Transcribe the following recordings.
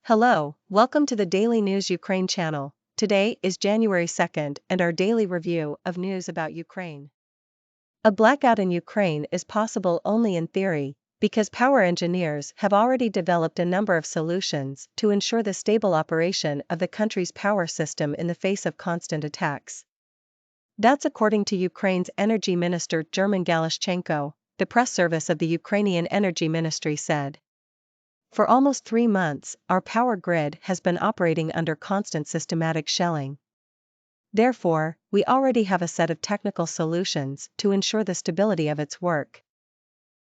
Hello, welcome to the Daily News Ukraine channel. Today is January 2nd and our daily review of news about Ukraine. A blackout in Ukraine is possible only in theory, because power engineers have already developed a number of solutions to ensure the stable operation of the country's power system in the face of constant attacks. That's according to Ukraine's Energy Minister German Galishchenko, the press service of the Ukrainian Energy Ministry said. For almost 3 months, our power grid has been operating under constant systematic shelling. Therefore, we already have a set of technical solutions to ensure the stability of its work.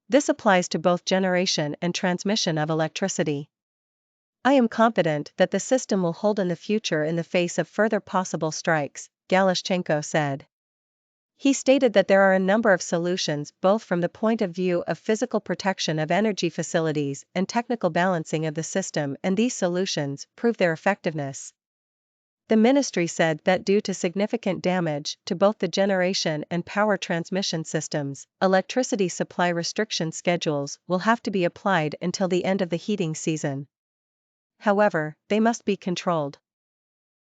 This applies to both generation and transmission of electricity. I am confident that the system will hold in the future in the face of further possible strikes, Galishchenko said. He stated that there are a number of solutions both from the point of view of physical protection of energy facilities and technical balancing of the system, and these solutions prove their effectiveness. The ministry said that due to significant damage to both the generation and power transmission systems, electricity supply restriction schedules will have to be applied until the end of the heating season. However, they must be controlled.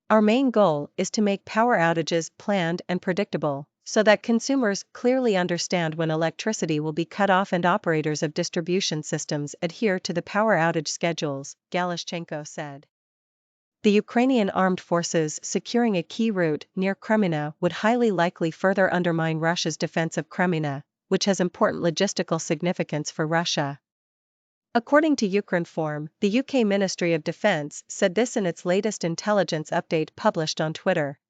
Our main goal is to make power outages planned and predictable, so that consumers clearly understand when electricity will be cut off and operators of distribution systems adhere to the power outage schedules, Galishchenko said. The Ukrainian armed forces securing a key route near Kreminna would highly likely further undermine Russia's defense of Kreminna, which has important logistical significance for Russia. According to Ukrinform, the UK Ministry of Defence said this in its latest intelligence update published on Twitter.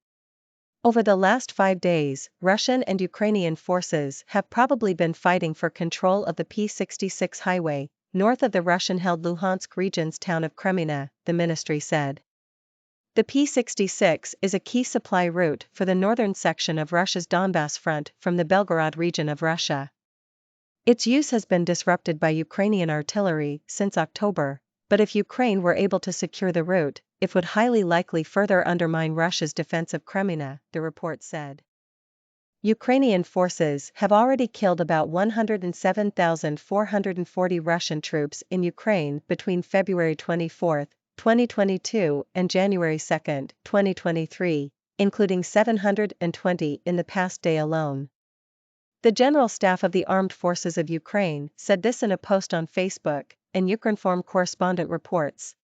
Over the last 5 days, Russian and Ukrainian forces have probably been fighting for control of the P-66 highway, north of the Russian-held Luhansk region's town of Kreminna, the ministry said. The P-66 is a key supply route for the northern section of Russia's Donbas front from the Belgorod region of Russia. Its use has been disrupted by Ukrainian artillery since October, but if Ukraine were able to secure the route, it would highly likely further undermine Russia's defense of Kreminna, the report said. Ukrainian forces have already killed about 107,440 Russian troops in Ukraine between February 24, 2022 and January 2, 2023, including 720 in the past day alone. The General Staff of the Armed Forces of Ukraine said this in a post on Facebook, and Ukrinform correspondent reports.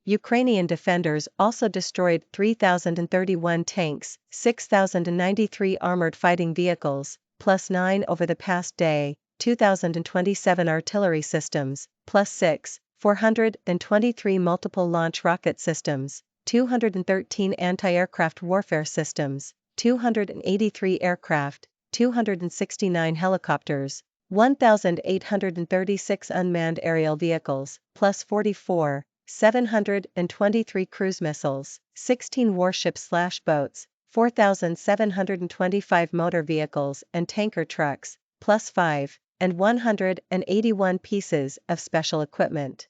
Ukrainian defenders also destroyed 3,031 tanks, 6,093 armored fighting vehicles, plus 9 over the past day, 2,027 artillery systems, plus 6, 423 multiple launch rocket systems, 213 anti-aircraft warfare systems, 283 aircraft, 269 helicopters, 1,836 unmanned aerial vehicles, plus 44, 723 cruise missiles, 16 warships/boats, 4,725 motor vehicles and tanker trucks, plus 5, and 181 pieces of special equipment.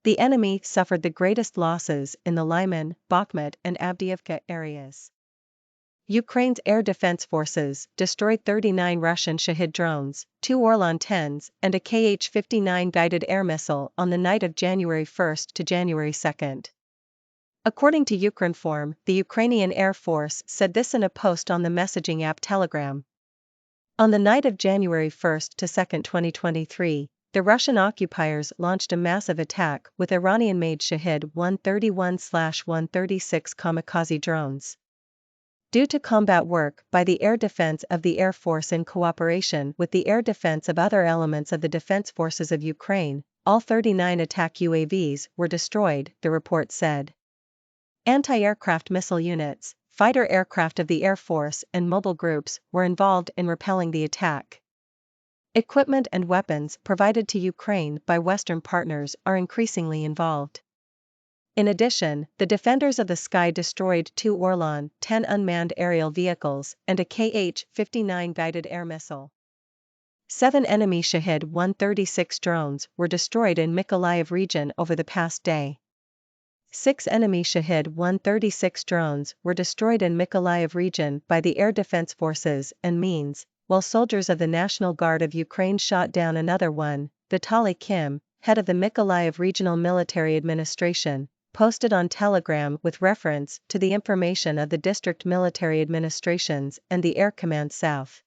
The enemy suffered the greatest losses in the Lyman, Bakhmut and Avdiivka areas. Ukraine's air defense forces destroyed 39 Russian Shahid drones, 2 Orlan 10s and a Kh-59 guided air missile on the night of January 1 to January 2. According to Ukrinform, the Ukrainian Air Force said this in a post on the messaging app Telegram. On the night of January 1 to 2, 2023, the Russian occupiers launched a massive attack with Iranian-made Shahid 131/136 kamikaze drones. Due to combat work by the air defense of the Air Force in cooperation with the air defense of other elements of the Defense Forces of Ukraine, all 39 attack UAVs were destroyed, the report said. Anti-aircraft missile units, fighter aircraft of the Air Force and mobile groups were involved in repelling the attack. Equipment and weapons provided to Ukraine by Western partners are increasingly involved. In addition, the Defenders of the Sky destroyed 2 Orlan 10 unmanned aerial vehicles and a Kh-59 guided air missile. 7 enemy Shahid 136 drones were destroyed in Mykolaiv region over the past day. 6 enemy Shahid 136 drones were destroyed in Mykolaiv region by the Air Defense Forces and means, while soldiers of the National Guard of Ukraine shot down another one, Vitaly Kim, head of the Mykolaiv Regional Military Administration, posted on Telegram with reference to the information of the district military administrations and the Air Command South.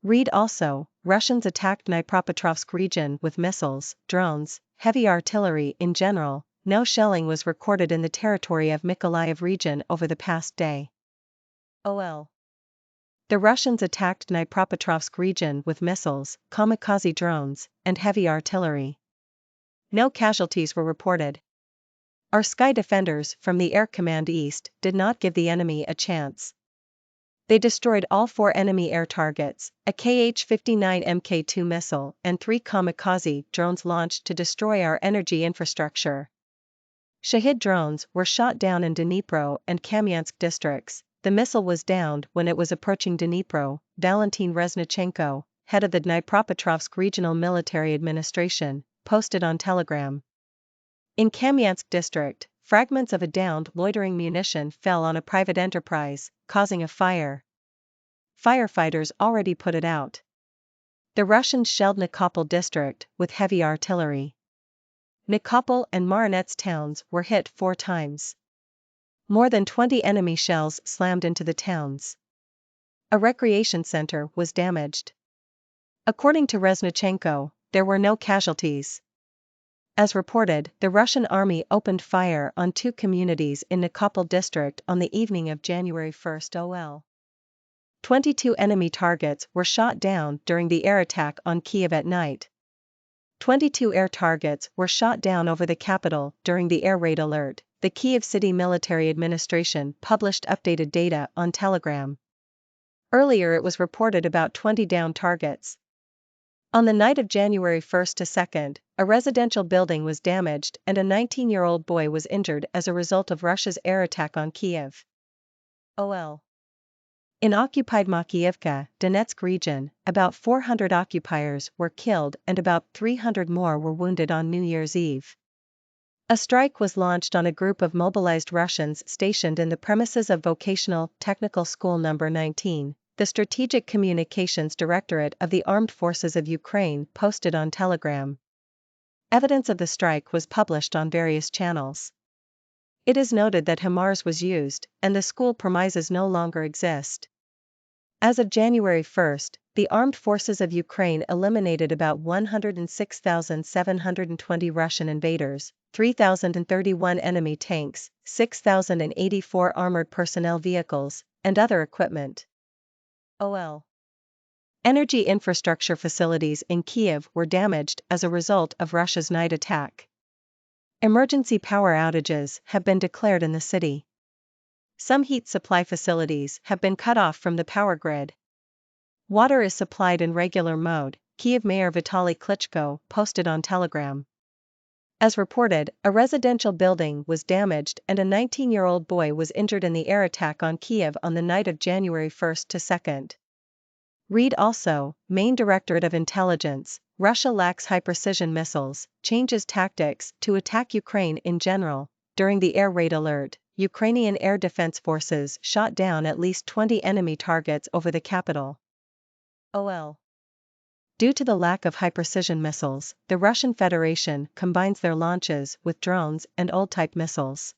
Read also, Russians attacked Dnipropetrovsk region with missiles, drones, heavy artillery in general. No shelling was recorded in the territory of Mykolaiv region over the past day. OL. The Russians attacked Dnipropetrovsk region with missiles, kamikaze drones, and heavy artillery. No casualties were reported. Our sky defenders from the Air Command East did not give the enemy a chance. They destroyed all 4 enemy air targets, a Kh-59 Mk2 missile and 3 kamikaze drones launched to destroy our energy infrastructure. Shahid drones were shot down in Dnipro and Kamyansk districts. The missile was downed when it was approaching Dnipro, Valentin Reznichenko, head of the Dnipropetrovsk Regional Military Administration, posted on Telegram. In Kamyansk district, fragments of a downed loitering munition fell on a private enterprise, causing a fire. Firefighters already put it out. The Russians shelled Nikopol district with heavy artillery. Nikopol and Marinets towns were hit 4 times. More than 20 enemy shells slammed into the towns. A recreation center was damaged. According to Reznichenko, there were no casualties. As reported, the Russian army opened fire on 2 communities in Nikopol district on the evening of January 1 OL. 22 enemy targets were shot down during the air attack on Kyiv at night. 22 air targets were shot down over the capital during the air raid alert. The Kyiv City Military Administration published updated data on Telegram. Earlier it was reported about 20 downed targets. On the night of January 1 to 2, a residential building was damaged and a 19-year-old boy was injured as a result of Russia's air attack on Kyiv. OL. In occupied Makiivka, Donetsk region, about 400 occupiers were killed and about 300 more were wounded on New Year's Eve. A strike was launched on a group of mobilized Russians stationed in the premises of Vocational Technical School No. 19. The Strategic Communications Directorate of the Armed Forces of Ukraine posted on Telegram. Evidence of the strike was published on various channels. It is noted that HIMARS was used, and the school premises no longer exist. As of January 1, the Armed Forces of Ukraine eliminated about 106,720 Russian invaders, 3,031 enemy tanks, 6,084 armored personnel vehicles, and other equipment. OL. Energy infrastructure facilities in Kyiv were damaged as a result of Russia's night attack. Emergency power outages have been declared in the city. Some heat supply facilities have been cut off from the power grid. Water is supplied in regular mode, Kyiv Mayor Vitaly Klitschko posted on Telegram. As reported, a residential building was damaged and a 19-year-old boy was injured in the air attack on Kyiv on the night of January 1 to 2. Read also, Main Directorate of Intelligence, Russia lacks high-precision missiles, changes tactics to attack Ukraine in general. During the air raid alert, Ukrainian air defense forces shot down at least 20 enemy targets over the capital. OL. Due to the lack of high-precision missiles, the Russian Federation combines their launches with drones and old-type missiles.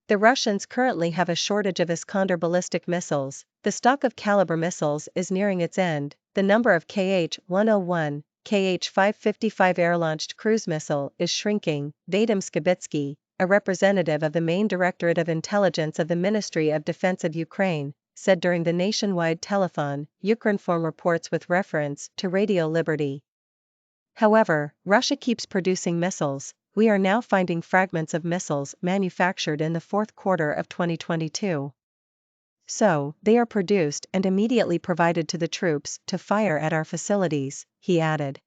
The Russians currently have a shortage of Iskander ballistic missiles. The stock of caliber missiles is nearing its end. The number of Kh-101, Kh-555 air-launched cruise missile is shrinking. Vadim Skibitsky, a representative of the Main Directorate of Intelligence of the Ministry of Defense of Ukraine, said during the nationwide telethon. Ukrinform reports with reference to Radio Liberty. However, Russia keeps producing missiles. We are now finding fragments of missiles manufactured in the 4th quarter of 2022. So, they are produced and immediately provided to the troops to fire at our facilities, he added.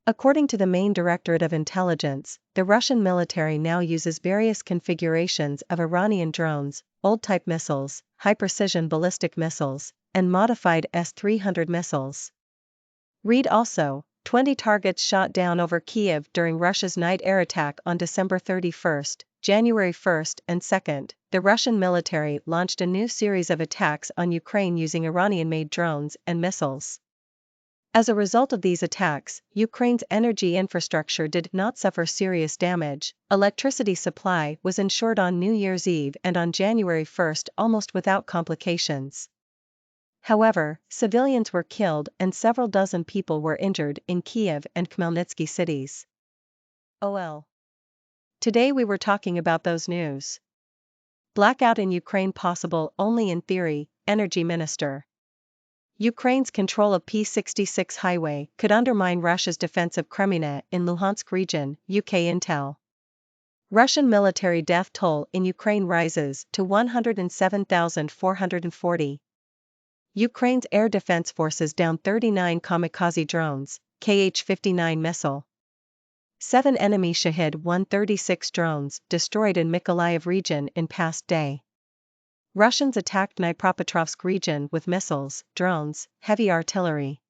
According to the Main Directorate of Intelligence, the Russian military now uses various configurations of Iranian drones, old-type missiles, high-precision ballistic missiles, and modified S-300 missiles. Read also, 20 targets shot down over Kyiv during Russia's night air attack on December 31, January 1 and 2. The Russian military launched a new series of attacks on Ukraine using Iranian-made drones and missiles. As a result of these attacks, Ukraine's energy infrastructure did not suffer serious damage. Electricity supply was ensured on New Year's Eve and on January 1 almost without complications. However, civilians were killed and several dozen people were injured in Kyiv and Khmelnytsky cities. OL. Today we were talking about those news. Blackout in Ukraine possible only in theory, Energy Minister. Ukraine's control of P-66 highway could undermine Russia's defense of Kreminna in Luhansk region, UK Intel. Russian military death toll in Ukraine rises to 107,440. Ukraine's air defense forces down 39 kamikaze drones, Kh-59 missile. 7 enemy Shahid-136 drones destroyed in Mykolaiv region in past day. Russians attacked Dnipropetrovsk region with missiles, drones, heavy artillery.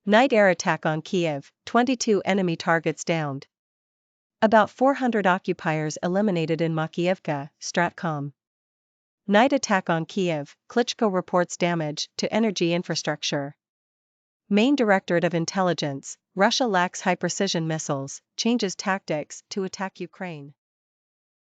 Night air attack on Kyiv, 22 enemy targets downed. About 400 occupiers eliminated in Makiivka, StratCom. Night attack on Kyiv, Klitschko reports damage to energy infrastructure. Main Directorate of Intelligence, Russia lacks high-precision missiles, changes tactics to attack Ukraine.